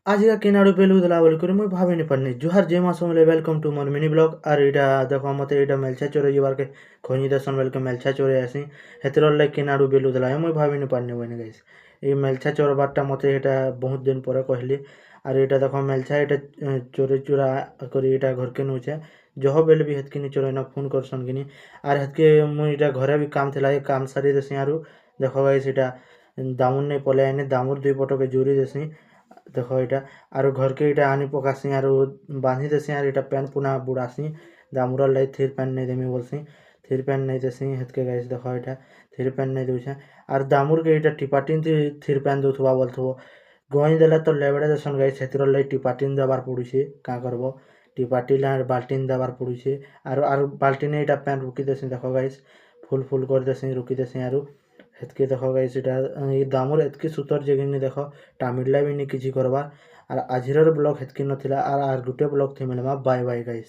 आज का किनारू पेलुदला बोलकर मुई भाभी नहीं पारनी जुहार जे मासमले वेलकम टू मोर मिनी ब्लॉग और इटा देखो मते इटा मेलछा चोरे जीवार के खोनी दसन वेल के मेलछा चोरे आसी हेतिर लाइक किनारू बेलुदला मुई भाभी नहीं पारनी बने गाइस ये मेलछा चोर बारटा मते एटा बहुत दिन पर कहली और इटा देखो मेलछा इटा चोरे चुरा करी इटा घर के नौचे जह बेल भी हेतकी नहीं चोरे ना फोन करसन किनी और हेतके मुई इटा घरे भी काम थिला ये काम सारी देसी आरु देखो गाइस इटा दामुन नहीं पले आने दामुर दुई पटो के जोड़ी देसी देख इटा आरो घर के इटा आनी पकासी आरो बांधी देसी आर इटा पैन पुना बुड़ासी दामुर लाई थिर पैन नहीं देमी बोलसी थिर पैन नहीं देसी हेतके गाइस देख इटा थिर पैन नहीं दूछे आर दामुर के इटा टिपाटिन थिर पैन दूथबा बोलथबो गोई देला तो लेबड़े देसन गाइस हेतिर लाई टिपाटिन देबार पड़ुछे का करबो टिपाटिन आर बाल्टीन देबार पड़ुछे आर बाल्टीन इटा पैन रुकी देसी देखो गाइस फुल फुल कर देसी रुकी देसी आरो हेतके देखो गाइस इटा ये दामुर एतकी सुतर जगिनी देखो टामिडला भी नहीं किसी करवा और आजिर ब्लॉग हेतकी नथिला और गुटे ब्लॉग थी मिलवा बाय बाय गाइस।